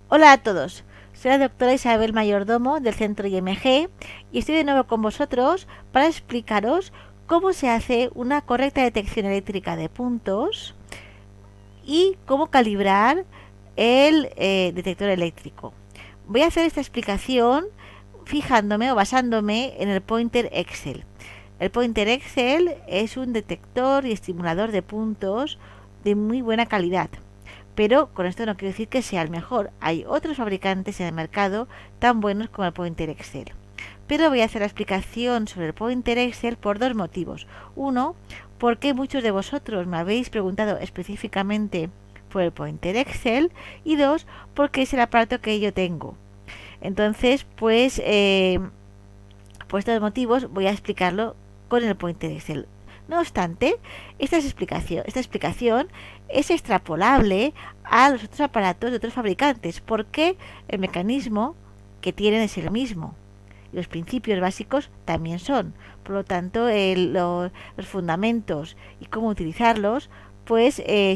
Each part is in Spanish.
Hola a todos, soy la doctora Isabel Mayordomo del Centro IMG y estoy de nuevo con vosotros para explicaros cómo se hace una correcta detección eléctrica de puntos y cómo calibrar el detector eléctrico. Voy a hacer esta explicación fijándome o basándome en el pointer Excel. El pointer Excel es un detector y estimulador de puntos de muy buena calidad. Pero con esto no quiero decir que sea el mejor. Hay otros fabricantes en el mercado tan buenos como el Pointer Excel. Pero voy a hacer la explicación sobre el Pointer Excel por dos motivos. Uno, porque muchos de vosotros me habéis preguntado específicamente por el Pointer Excel. Y dos, porque es el aparato que yo tengo. Entonces, por estos motivos voy a explicarlo con el Pointer Excel. No obstante, esta explicación es extrapolable a los otros aparatos de otros fabricantes, porque el mecanismo que tienen es el mismo. Los principios básicos también son. Por lo tanto, los fundamentos y cómo utilizarlos,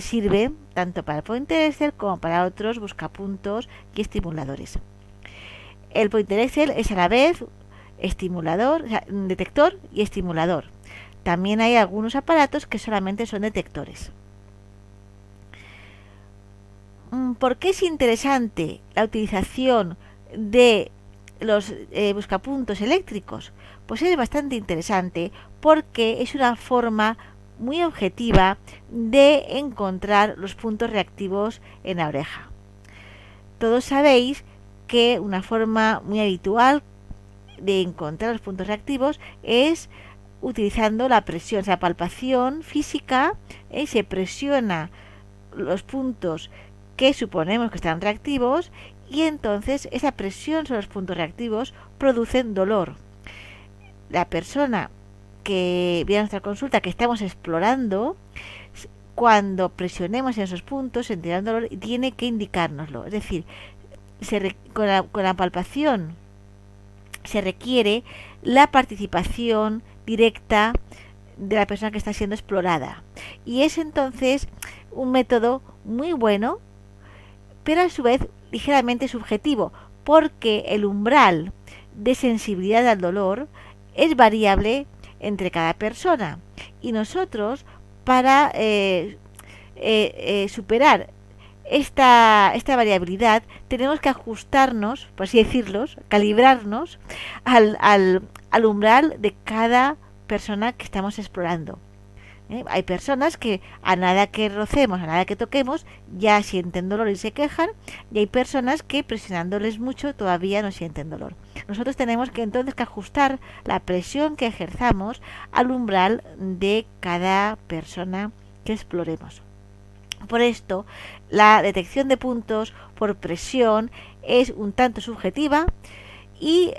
sirven tanto para el Pointer Excel como para otros buscapuntos y estimuladores. El Pointer Excel es a la vez estimulador, o sea, detector y estimulador. También hay algunos aparatos que solamente son detectores. ¿Por qué es interesante la utilización de los buscapuntos eléctricos? Pues es bastante interesante porque es una forma muy objetiva de encontrar los puntos reactivos en la oreja. Todos sabéis que una forma muy habitual de encontrar los puntos reactivos es utilizando la presión, o sea, palpación física, se presiona los puntos que suponemos que están reactivos y entonces esa presión sobre los puntos reactivos producen dolor. La persona que viene a nuestra consulta, que estamos explorando, cuando presionemos en esos puntos sentirá un dolor y tiene que indicárnoslo. Es decir, con la palpación se requiere la participación directa de la persona que está siendo explorada. Y es entonces un método muy bueno, pero a su vez ligeramente subjetivo, porque el umbral de sensibilidad al dolor es variable entre cada persona. Y nosotros, para superar esta variabilidad, tenemos que ajustarnos, por así decirlo, calibrarnos al umbral de cada persona que estamos explorando. Hay personas que a nada que rocemos, a nada que toquemos, ya sienten dolor y se quejan, y hay personas que presionándoles mucho todavía no sienten dolor. Nosotros tenemos que entonces que ajustar la presión que ejerzamos al umbral de cada persona que exploremos. Por esto, la detección de puntos por presión es un tanto subjetiva y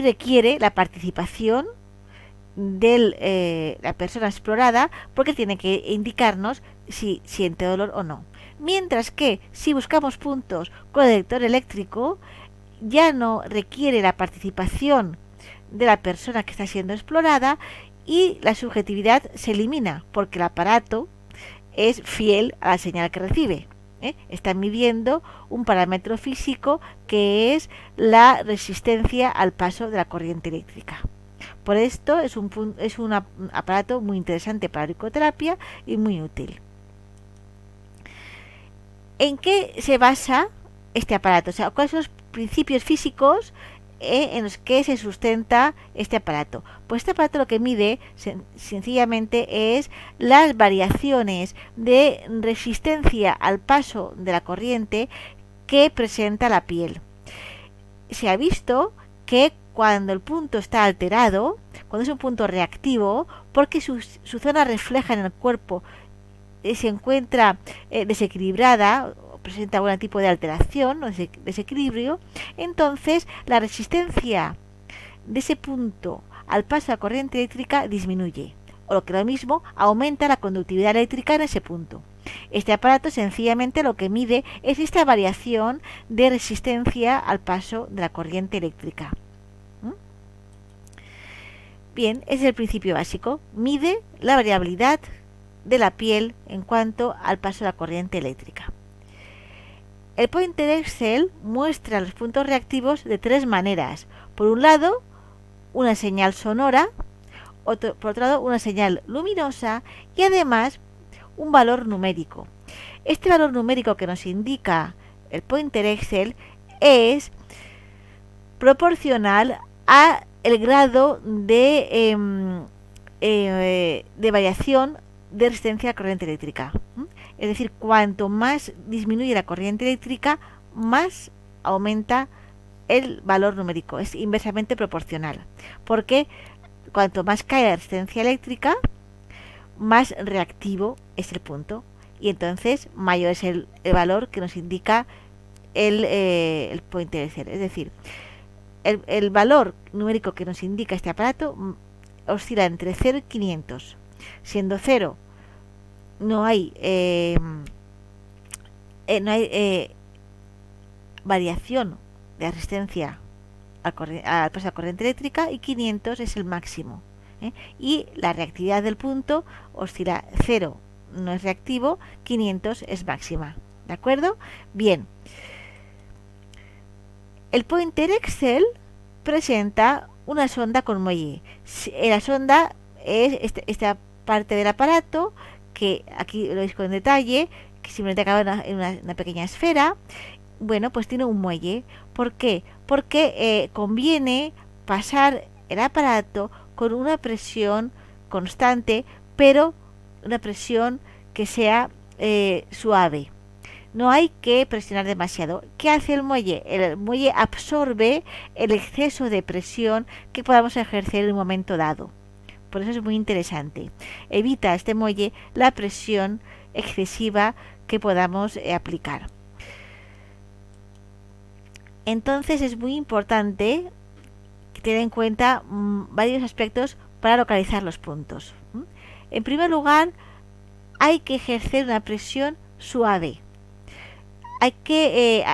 requiere la participación de la persona explorada, porque tiene que indicarnos si siente dolor o no. Mientras que si buscamos puntos con el detector eléctrico, ya no requiere la participación de la persona que está siendo explorada y la subjetividad se elimina porque el aparato es fiel a la señal que recibe. Está midiendo un parámetro físico que es la resistencia al paso de la corriente eléctrica. Por esto es un aparato muy interesante para la auriculoterapia y muy útil. ¿En qué se basa este aparato? O sea, ¿cuáles son los principios físicos en los que se sustenta este aparato? Pues este aparato lo que mide sencillamente es las variaciones de resistencia al paso de la corriente que presenta la piel. Se ha visto que cuando el punto está alterado, cuando es un punto reactivo, porque su zona refleja en el cuerpo se encuentra desequilibrada, o presenta algún tipo de alteración o desequilibrio, entonces la resistencia de ese punto al paso de la corriente eléctrica disminuye, o lo que es lo mismo, aumenta la conductividad eléctrica en ese punto. Este aparato sencillamente lo que mide es esta variación de resistencia al paso de la corriente eléctrica. Bien, ese es el principio básico. Mide la variabilidad de la piel en cuanto al paso de la corriente eléctrica. El Pointer Excel muestra los puntos reactivos de tres maneras. Por un lado, una señal sonora, por otro lado, una señal luminosa y además un valor numérico. Este valor numérico que nos indica el Pointer Excel es proporcional a el grado de variación de resistencia a la corriente eléctrica. Es decir, cuanto más disminuye la corriente eléctrica, más aumenta el valor numérico. Es inversamente proporcional. Porque cuanto más cae la resistencia eléctrica, más reactivo es el punto. Y entonces mayor es el valor que nos indica el Pointer Excel. Es decir, el valor numérico que nos indica este aparato oscila entre 0 y 500. Siendo 0 no hay variación de resistencia al paso de la corriente eléctrica y 500 es el máximo. Y la reactividad del punto oscila 0 no es reactivo, 500 es máxima. ¿De acuerdo? Bien. El Pointer Excel presenta una sonda con muelle. La sonda es esta parte del aparato, que aquí lo veis con detalle, que simplemente acaba en una pequeña esfera. Bueno, pues tiene un muelle. ¿Por qué? Porque conviene pasar el aparato con una presión constante, pero una presión que sea suave. No hay que presionar demasiado. ¿Qué hace el muelle? El muelle absorbe el exceso de presión que podamos ejercer en un momento dado. Por eso es muy interesante. Evita este muelle la presión excesiva que podamos aplicar. Entonces es muy importante tener en cuenta varios aspectos para localizar los puntos. En primer lugar, hay que ejercer una presión suave. Hay que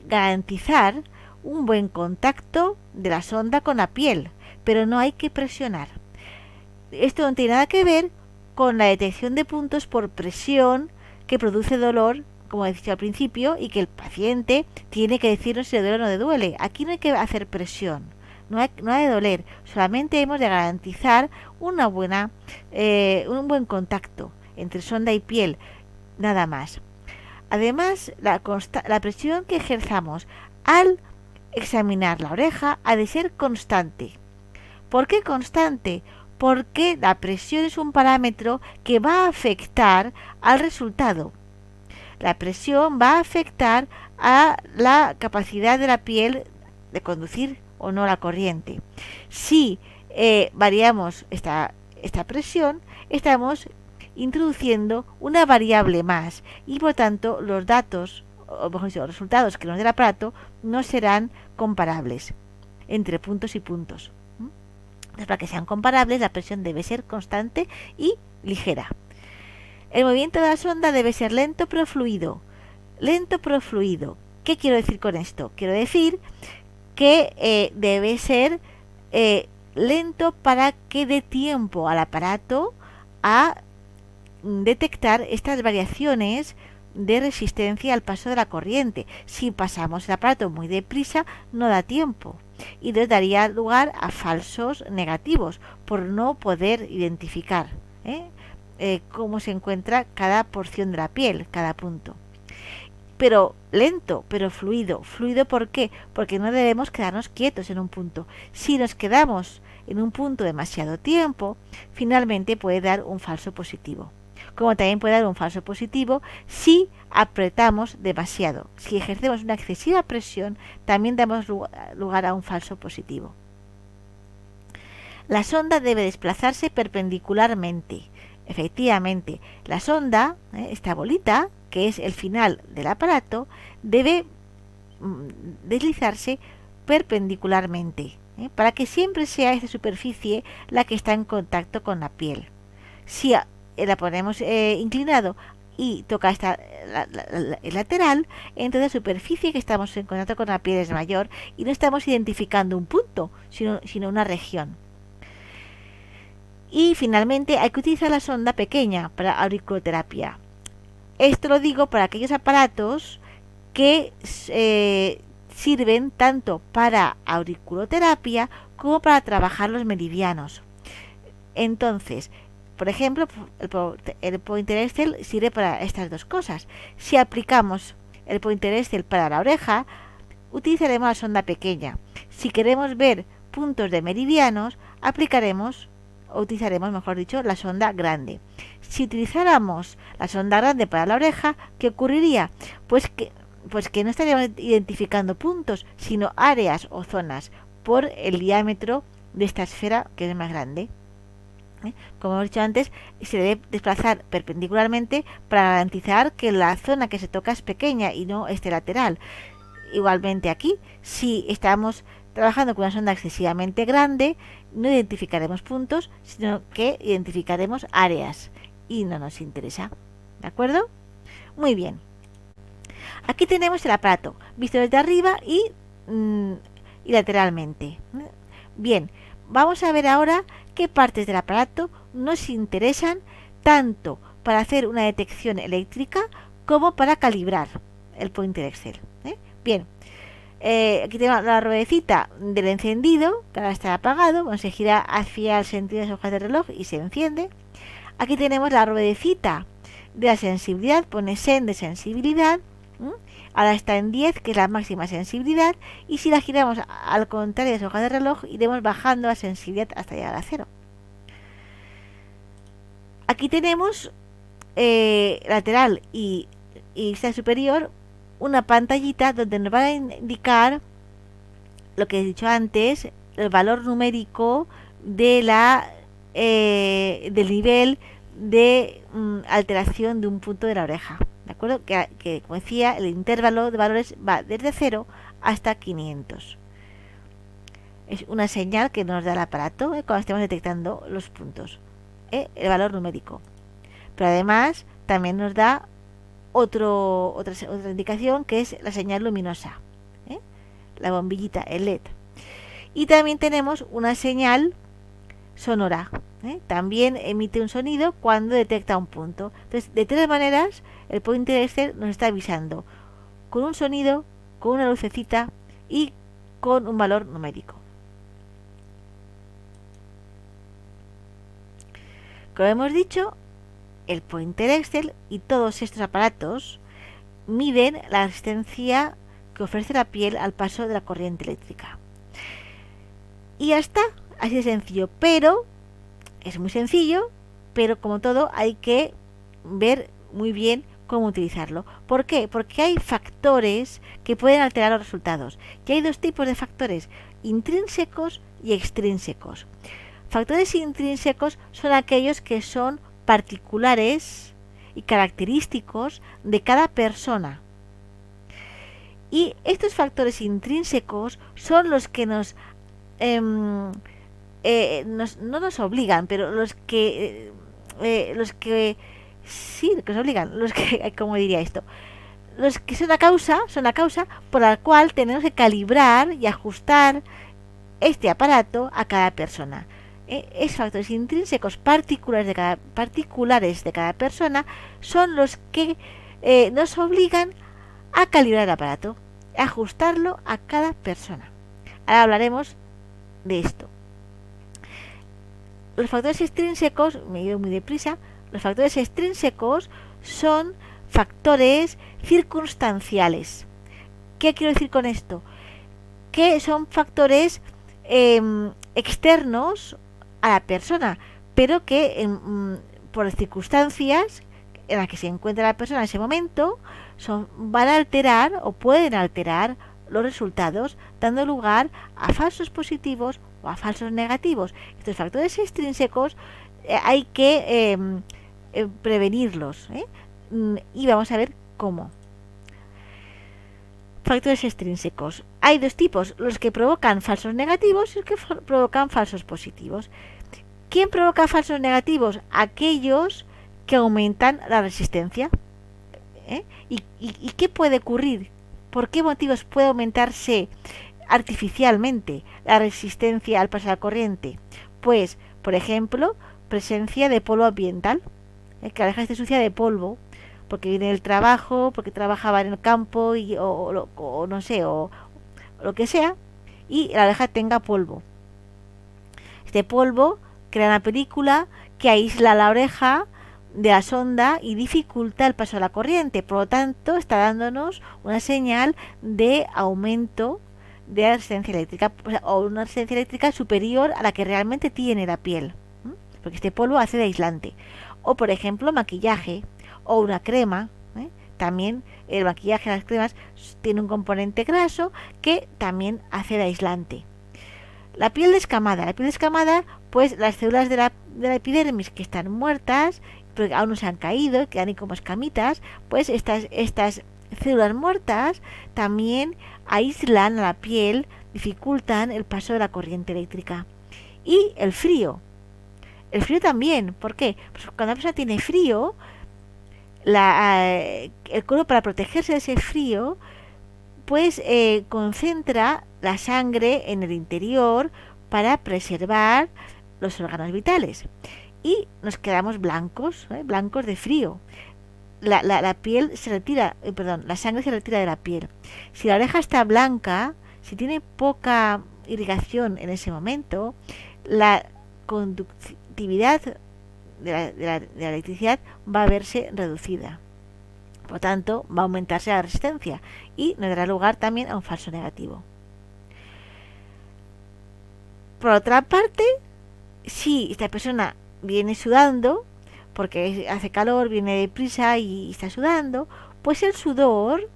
garantizar un buen contacto de la sonda con la piel, pero no hay que presionar. Esto no tiene nada que ver con la detección de puntos por presión que produce dolor, como he dicho al principio, y que el paciente tiene que decirnos si le duele o no le duele. Aquí no hay que hacer presión, no ha de doler, solamente hemos de garantizar un buen contacto entre sonda y piel, nada más. Además, la presión que ejerzamos al examinar la oreja ha de ser constante. ¿Por qué constante? Porque la presión es un parámetro que va a afectar al resultado. La presión va a afectar a la capacidad de la piel de conducir o no la corriente. Si variamos esta presión, estamos introduciendo una variable más y por tanto los datos, o mejor dicho, los resultados que nos dé el aparato no serán comparables entre puntos y puntos. Entonces, para que sean comparables, la presión debe ser constante y ligera. El movimiento de la sonda debe ser lento pero fluido. Lento pero fluido. ¿Qué quiero decir con esto? Quiero decir que debe ser lento para que dé tiempo al aparato a detectar estas variaciones de resistencia al paso de la corriente. Si pasamos el aparato muy deprisa, no da tiempo y nos daría lugar a falsos negativos por no poder identificar cómo se encuentra cada porción de la piel, cada punto. Pero lento, pero fluido. ¿Fluido por qué? Porque no debemos quedarnos quietos en un punto. Si nos quedamos en un punto demasiado tiempo, finalmente puede dar un falso positivo. Como también puede dar un falso positivo si apretamos demasiado. Si ejercemos una excesiva presión, también damos lugar a un falso positivo. La sonda debe desplazarse perpendicularmente. Efectivamente, la sonda, esta bolita, que es el final del aparato, debe deslizarse perpendicularmente, para que siempre sea esta superficie la que está en contacto con la piel. Si la ponemos inclinado y toca el lateral, entonces la superficie que estamos en contacto con la piel es mayor y no estamos identificando un punto, sino una región. Y finalmente hay que utilizar la sonda pequeña para auriculoterapia. Esto lo digo para aquellos aparatos que sirven tanto para auriculoterapia como para trabajar los meridianos. Entonces, por ejemplo, el Pointer Excel sirve para estas dos cosas. Si aplicamos el Pointer Excel para la oreja, utilizaremos la sonda pequeña. Si queremos ver puntos de meridianos, aplicaremos o utilizaremos, mejor dicho, la sonda grande. Si utilizáramos la sonda grande para la oreja, ¿qué ocurriría? Pues que no estaríamos identificando puntos, sino áreas o zonas por el diámetro de esta esfera que es más grande. Como hemos dicho antes, se debe desplazar perpendicularmente para garantizar que la zona que se toca es pequeña y no esté lateral. Igualmente aquí, si estamos trabajando con una sonda excesivamente grande, no identificaremos puntos, sino que identificaremos áreas y no nos interesa. ¿De acuerdo? Muy bien. Aquí tenemos el aparato, visto desde arriba y lateralmente. Bien, vamos a ver ahora qué partes del aparato nos interesan tanto para hacer una detección eléctrica como para calibrar el Pointer Excel. Bien, aquí tenemos la ruedecita del encendido, que ahora está apagado, bueno, se gira hacia el sentido de las hojas del reloj y se enciende. Aquí tenemos la ruedecita de la sensibilidad, pone sen de sensibilidad, ahora está en 10, que es la máxima sensibilidad, y si la giramos al contrario de las hojas del reloj, iremos bajando la sensibilidad hasta llegar a 0. Aquí tenemos lateral y vista superior una pantallita donde nos va a indicar lo que he dicho antes, el valor numérico de del nivel de alteración de un punto de la oreja. ¿De acuerdo? Que como decía, el intervalo de valores va desde 0 hasta 500. Es una señal que nos da el aparato cuando estemos detectando los puntos, el valor numérico. Pero además también nos da otra indicación, que es la señal luminosa, la bombillita, el LED. Y también tenemos una señal sonora, también emite un sonido cuando detecta un punto. Entonces, de tres maneras, el Pointer Excel nos está avisando: con un sonido, con una lucecita y con un valor numérico. Como hemos dicho, el Pointer Excel y todos estos aparatos miden la resistencia que ofrece la piel al paso de la corriente eléctrica. Y ya está, así de sencillo, pero es muy sencillo, pero como todo hay que ver muy bien cómo utilizarlo. ¿Por qué? Porque hay factores que pueden alterar los resultados. Y hay dos tipos de factores: intrínsecos y extrínsecos. Factores intrínsecos son aquellos que son particulares y característicos de cada persona. Y estos factores intrínsecos son los que no nos obligan, pero los que sí, que nos obligan, los que, ¿cómo diría esto? Los que son la causa por la cual tenemos que calibrar y ajustar este aparato a cada persona. Esos factores intrínsecos particulares de cada persona son los que nos obligan a calibrar el aparato, a ajustarlo a cada persona. Ahora hablaremos de esto. Los factores extrínsecos, me he ido muy deprisa, los factores extrínsecos son factores circunstanciales. ¿Qué quiero decir con esto? Que son factores externos a la persona, pero que por circunstancias en las que se encuentra la persona en ese momento van a alterar o pueden alterar los resultados, dando lugar a falsos positivos o a falsos negativos. Estos factores extrínsecos hay que prevenirlos, y vamos a ver cómo. Factores extrínsecos. Hay dos tipos: los que provocan falsos negativos y los que provocan falsos positivos. ¿Quién provoca falsos negativos? Aquellos que aumentan la resistencia. ¿Y qué puede ocurrir? ¿Por qué motivos puede aumentarse artificialmente la resistencia al paso de la corriente? Pues, por ejemplo, presencia de polvo ambiental, que la abeja esté sucia de polvo, porque viene del trabajo, porque trabajaba en el campo o no sé, o lo que sea, y la abeja tenga polvo. Este polvo crea una película que aísla la oreja de la sonda y dificulta el paso de la corriente. Por lo tanto, está dándonos una señal de aumento de la resistencia eléctrica, o una resistencia eléctrica superior a la que realmente tiene la piel, porque este polvo hace de aislante. O por ejemplo, maquillaje o una crema. También el maquillaje, las cremas, tiene un componente graso que también hace de aislante. La piel descamada, pues las células de la epidermis que están muertas, pero aún no se han caído, quedan ahí como escamitas, pues estas células muertas también aíslan a la piel, dificultan el paso de la corriente eléctrica. Y el frío también, ¿por qué? Pues cuando una persona tiene frío, el cuerpo, para protegerse de ese frío, pues concentra la sangre en el interior para preservar los órganos vitales, y nos quedamos blancos de frío. La piel se retira, la sangre se retira de la piel. Si la oreja está blanca, si tiene poca irrigación en ese momento, la conductividad de la electricidad va a verse reducida. Por lo tanto, va a aumentarse la resistencia y nos dará lugar también a un falso negativo. Por otra parte, si esta persona viene sudando, porque hace calor, viene deprisa y está sudando, pues el sudor,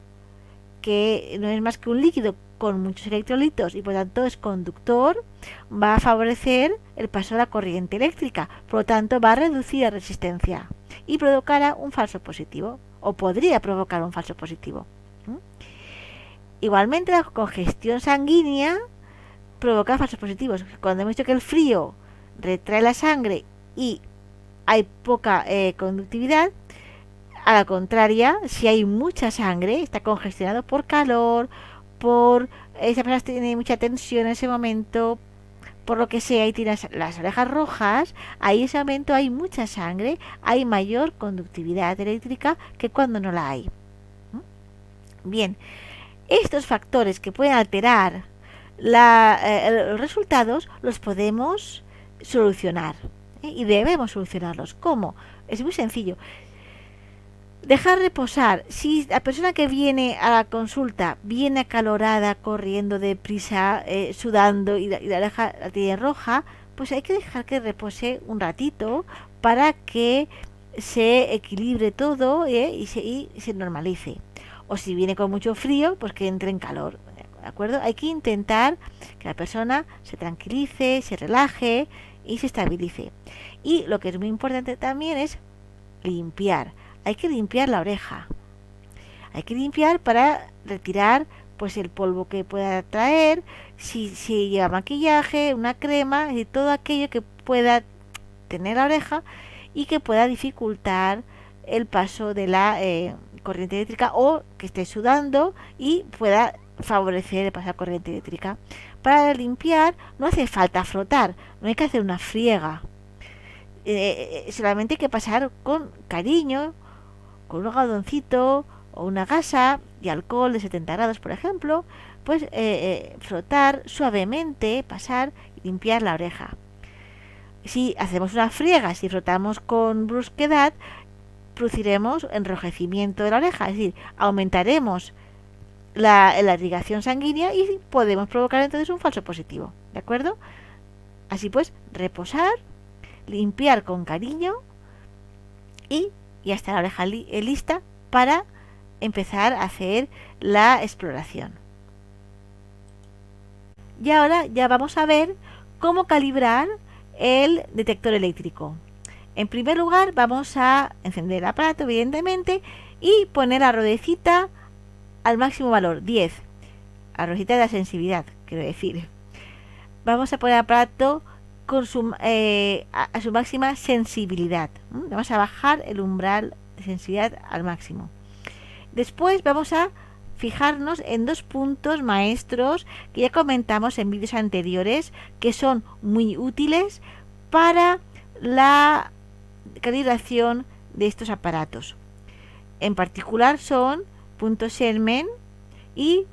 que no es más que un líquido con muchos electrolitos y por tanto es conductor, va a favorecer el paso de la corriente eléctrica. Por lo tanto, va a reducir la resistencia y provocará un falso positivo, o podría provocar un falso positivo. Igualmente, la congestión sanguínea provoca falsos positivos. Cuando hemos dicho que el frío retrae la sangre y hay poca conductividad, a la contraria, si hay mucha sangre, está congestionado por calor, por esa persona tiene mucha tensión en ese momento, por lo que sea, y tiene las orejas rojas, ahí en ese momento hay mucha sangre, hay mayor conductividad eléctrica que cuando no la hay. Bien, estos factores que pueden alterar los resultados los podemos solucionar, y debemos solucionarlos. ¿Cómo? Es muy sencillo. Dejar reposar. Si la persona que viene a la consulta viene acalorada, corriendo deprisa, sudando y la oreja la tiene roja, pues hay que dejar que repose un ratito para que se equilibre todo y se normalice. O si viene con mucho frío, pues que entre en calor. ¿De acuerdo? Hay que intentar que la persona se tranquilice, se relaje y se estabilice. Y lo que es muy importante también es limpiar. Hay que limpiar la oreja. Hay que limpiar para retirar pues el polvo que pueda traer, si lleva maquillaje, una crema, y todo aquello que pueda tener la oreja y que pueda dificultar el paso de la corriente eléctrica, o que esté sudando y pueda favorecer el paso de la corriente eléctrica. Para limpiar no hace falta frotar, no hay que hacer una friega. Solamente hay que pasar con cariño, con un algodoncito o una gasa y alcohol de 70 grados, por ejemplo, pues frotar suavemente, pasar y limpiar la oreja. Si hacemos una friega, si frotamos con brusquedad, produciremos enrojecimiento de la oreja, es decir, aumentaremos la irrigación sanguínea y podemos provocar entonces un falso positivo. ¿De acuerdo? Así pues, reposar, limpiar con cariño y ya está la oreja lista para empezar a hacer la exploración. Y ahora ya vamos a ver cómo calibrar el detector eléctrico. En primer lugar, vamos a encender el aparato, evidentemente, y poner la ruedecita al máximo valor, 10. La ruedecita de la sensibilidad, quiero decir. Vamos a poner el aparato con a su máxima sensibilidad. Vamos a bajar el umbral de sensibilidad al máximo. Después vamos a fijarnos en dos puntos maestros que ya comentamos en vídeos anteriores, que son muy útiles para la calibración de estos aparatos. En particular son punto Sherman y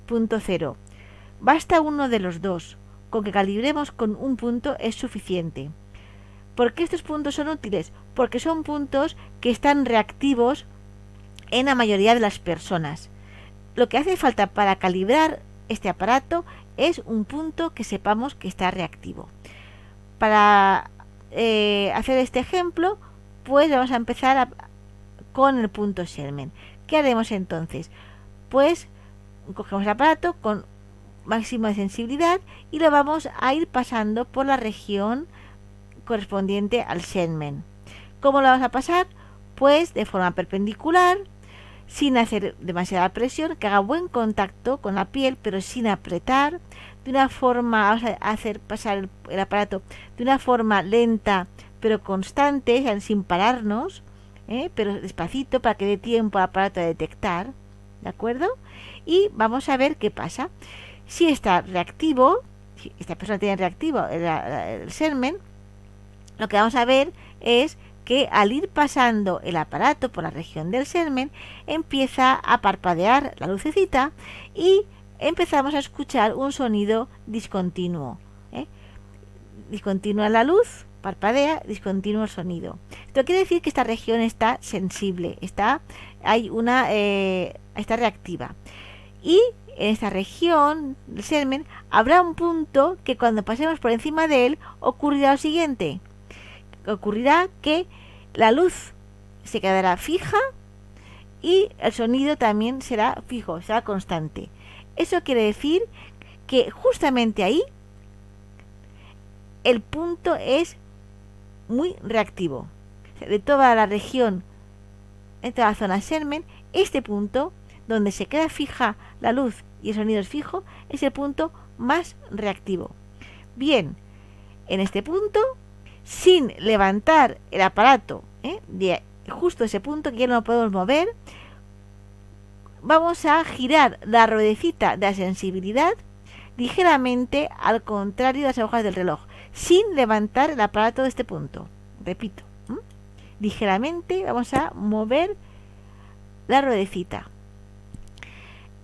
punto cero. Basta uno de los dos. Con que calibremos con un punto es suficiente. ¿Por qué estos puntos son útiles? Porque son puntos que están reactivos en la mayoría de las personas. Lo que hace falta para calibrar este aparato es un punto que sepamos que está reactivo. Para hacer este ejemplo, pues vamos a empezar con el punto Sherman. ¿Qué haremos entonces? Pues cogemos el aparato con máximo de sensibilidad y lo vamos a ir pasando por la región correspondiente al Sherman. ¿Cómo lo vamos a pasar? Pues de forma perpendicular, sin hacer demasiada presión, que haga buen contacto con la piel, pero sin apretar, de una forma, vamos a hacer pasar el aparato de una forma lenta pero constante, o sea, sin pararnos, pero despacito para que dé tiempo al aparato a detectar, ¿de acuerdo? Y vamos a ver qué pasa. Si está reactivo, si esta persona tiene reactivo el Sherman, lo que vamos a ver es que al ir pasando el aparato por la región del Sherman, empieza a parpadear la lucecita y empezamos a escuchar un sonido discontinuo. Discontinua la luz, parpadea, discontinuo el sonido. Esto quiere decir que esta región está sensible, está reactiva. Y en esta región del Sherman habrá un punto que cuando pasemos por encima de él ocurrirá lo siguiente. Ocurrirá que la luz se quedará fija y el sonido también será fijo, será constante. Eso quiere decir que justamente ahí el punto es muy reactivo. De toda la región, en toda la zona Sherman, este punto, donde se queda fija la luz y el sonido es fijo, es el punto más reactivo. Bien, en este punto, sin levantar el aparato de justo ese punto, que ya no lo podemos mover, vamos a girar la ruedecita de la sensibilidad ligeramente al contrario de las agujas del reloj, sin levantar el aparato de este punto. Repito, ligeramente vamos a mover la ruedecita.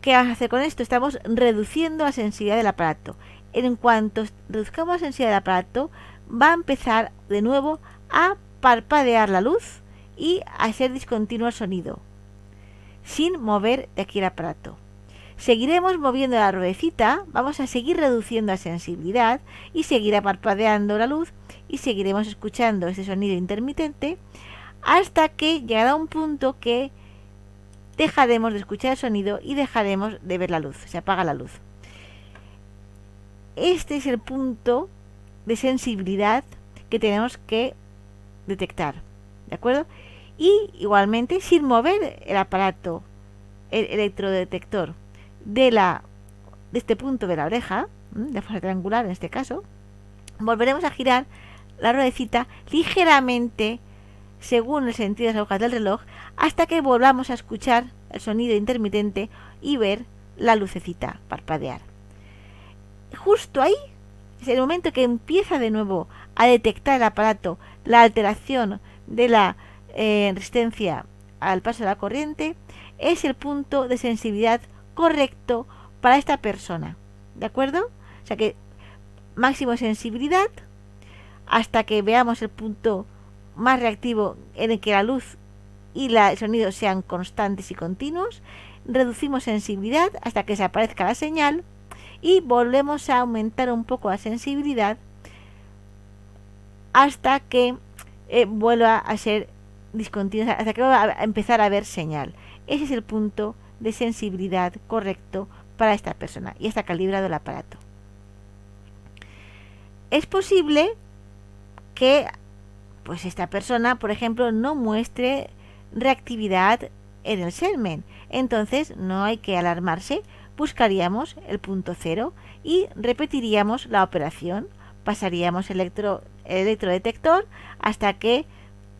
¿Qué vamos a hacer con esto? Estamos reduciendo la sensibilidad del aparato. En cuanto reduzcamos la sensibilidad del aparato, va a empezar de nuevo a parpadear la luz y a ser discontinuo el sonido, sin mover de aquí el aparato. Seguiremos moviendo la ruedecita, vamos a seguir reduciendo la sensibilidad y seguirá parpadeando la luz y seguiremos escuchando ese sonido intermitente hasta que llegará un punto que dejaremos de escuchar el sonido y dejaremos de ver la luz, se apaga la luz. Este es el punto de sensibilidad que tenemos que detectar, ¿de acuerdo? Y igualmente, sin mover el aparato, el electrodetector de este punto de la oreja, de forma triangular en este caso, volveremos a girar la ruedecita ligeramente según el sentido de las agujas del reloj hasta que volvamos a escuchar el sonido intermitente y ver la lucecita parpadear. Justo ahí es el momento que empieza de nuevo a detectar el aparato la alteración de la resistencia al paso de la corriente. Es el punto de sensibilidad correcto para esta persona, ¿de acuerdo? O sea que máximo sensibilidad hasta que veamos el punto más reactivo en el que la luz y el sonido sean constantes y continuos. Reducimos sensibilidad hasta que desaparezca la señal y volvemos a aumentar un poco la sensibilidad hasta que vuelva a ser discontinua, hasta que vuelva a empezar a haber señal. Ese es el punto de sensibilidad correcto para esta persona y está calibrado el aparato. Es posible que pues esta persona, por ejemplo, no muestre reactividad en el Sherman, entonces no hay que alarmarse, buscaríamos el punto cero y repetiríamos la operación, pasaríamos el electrodetector hasta que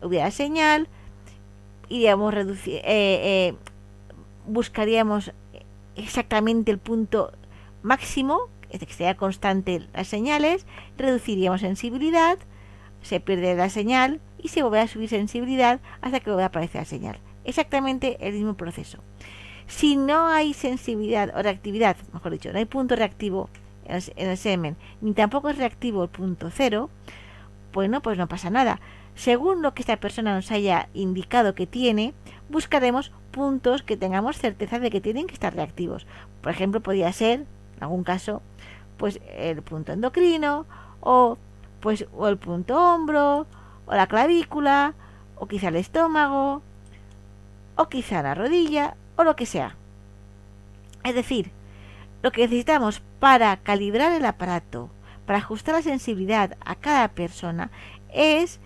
hubiera señal, iríamos buscaríamos exactamente el punto máximo, que sea constante las señales, reduciríamos sensibilidad, se pierde la señal y se vuelve a subir sensibilidad hasta que vuelve a aparecer la señal. Exactamente el mismo proceso. Si no hay sensibilidad o reactividad, mejor dicho, no hay punto reactivo en el semen, ni tampoco es reactivo el punto cero, bueno, pues no pasa nada. Según lo que esta persona nos haya indicado que tiene, buscaremos puntos que tengamos certeza de que tienen que estar reactivos. Por ejemplo, podría ser, en algún caso, pues el punto endocrino, o o el punto hombro, o la clavícula, o quizá el estómago, o quizá la rodilla, o lo que sea. Es decir, lo que necesitamos para calibrar el aparato, para ajustar la sensibilidad a cada persona, es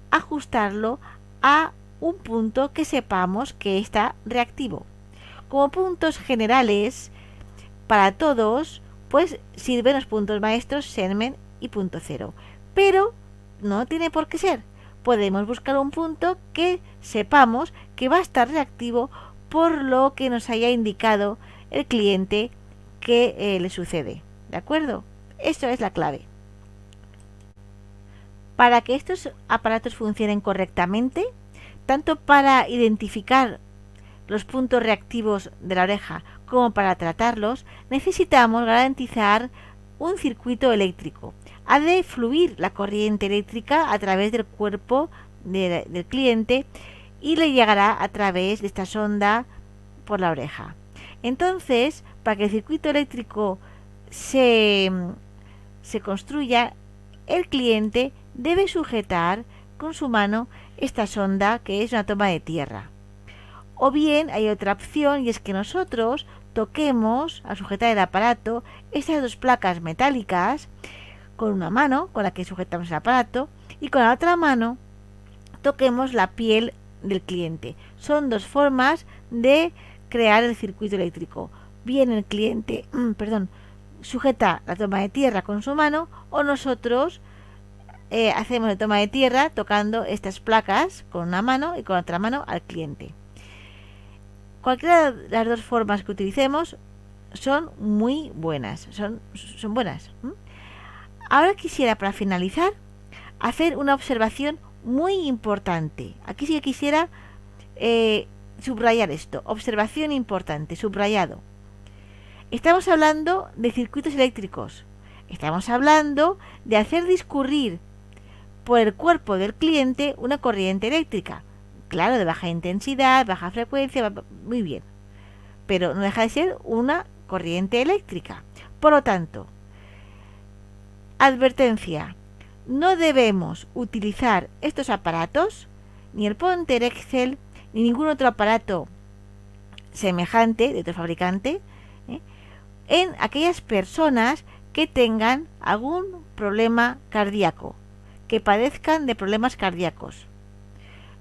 ajustarlo a un punto que sepamos que está reactivo. Como puntos generales, para todos, pues sirven los puntos maestros semen y punto cero. Pero no tiene por qué ser. Podemos buscar un punto que sepamos que va a estar reactivo por lo que nos haya indicado el cliente que le sucede. ¿De acuerdo? Eso es la clave. Para que estos aparatos funcionen correctamente, tanto para identificar los puntos reactivos de la oreja como para tratarlos, necesitamos garantizar un circuito eléctrico. Ha de fluir la corriente eléctrica a través del cuerpo del cliente y le llegará a través de esta sonda por la oreja. Entonces, para que el circuito eléctrico se construya, el cliente debe sujetar con su mano esta sonda, que es una toma de tierra. O bien hay otra opción, y es que nosotros toquemos, al sujetar el aparato, estas dos placas metálicas con una mano con la que sujetamos el aparato, y con la otra mano toquemos la piel del cliente. Son dos formas de crear el circuito eléctrico. Bien el cliente, sujeta la toma de tierra con su mano, o nosotros hacemos la toma de tierra tocando estas placas con una mano y con otra mano al cliente. Cualquiera de las dos formas que utilicemos son muy buenas, son buenas. Ahora quisiera, para finalizar, hacer una observación muy importante. Aquí sí que quisiera subrayar esto. Observación importante, subrayado. Estamos hablando de circuitos eléctricos. Estamos hablando de hacer discurrir por el cuerpo del cliente una corriente eléctrica. Claro, de baja intensidad, baja frecuencia, muy bien. Pero no deja de ser una corriente eléctrica. Por lo tanto, advertencia, no debemos utilizar estos aparatos, ni el Ponter Excel, ni ningún otro aparato semejante de otro fabricante, en aquellas personas que tengan algún problema cardíaco, que padezcan de problemas cardíacos.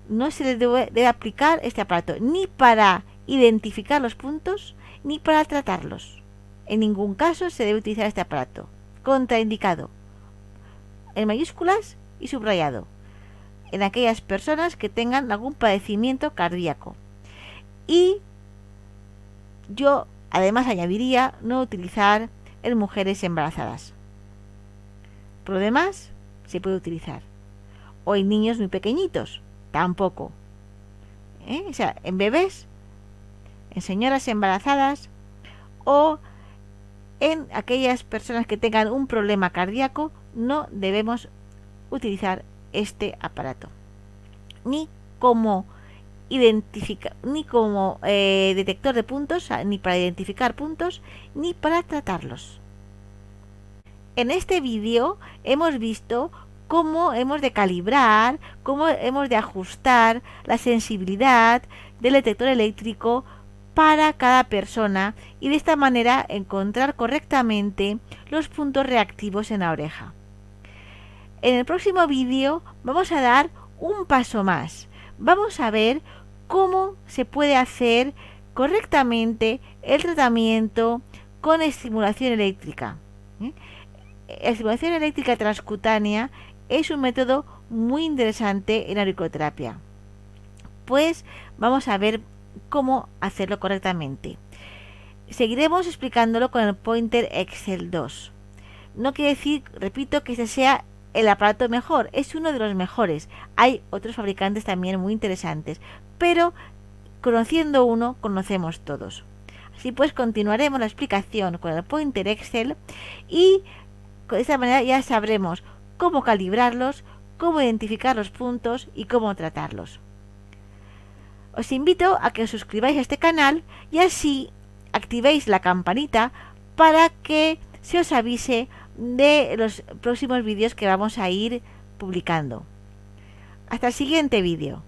No se les debe aplicar este aparato, ni para identificar los puntos, ni para tratarlos. En ningún caso se debe utilizar este aparato. Contraindicado, en mayúsculas y subrayado, en aquellas personas que tengan algún padecimiento cardíaco. Y yo además añadiría no utilizar en mujeres embarazadas. Por lo demás, se puede utilizar. O en niños muy pequeñitos, tampoco. O sea, en bebés, en señoras embarazadas o en aquellas personas que tengan un problema cardíaco, no debemos utilizar este aparato. Ni como detector de puntos, ni para identificar puntos, ni para tratarlos. En este vídeo hemos visto cómo hemos de calibrar, cómo hemos de ajustar la sensibilidad del detector eléctrico para cada persona y de esta manera encontrar correctamente los puntos reactivos en la oreja. En el próximo vídeo vamos a dar un paso más. Vamos a ver cómo se puede hacer correctamente el tratamiento con estimulación eléctrica. La estimulación eléctrica transcutánea es un método muy interesante en auriculoterapia. Pues vamos a ver cómo hacerlo correctamente. Seguiremos explicándolo con el Pointer Excel 2. No quiere decir, repito, que este sea el aparato mejor, es uno de los mejores. Hay otros fabricantes también muy interesantes, pero conociendo uno, conocemos todos. Así pues, continuaremos la explicación con el Pointer Excel y de esta manera ya sabremos cómo calibrarlos, cómo identificar los puntos y cómo tratarlos. Os invito a que os suscribáis a este canal y así activéis la campanita para que se os avise de los próximos vídeos que vamos a ir publicando. Hasta el siguiente vídeo.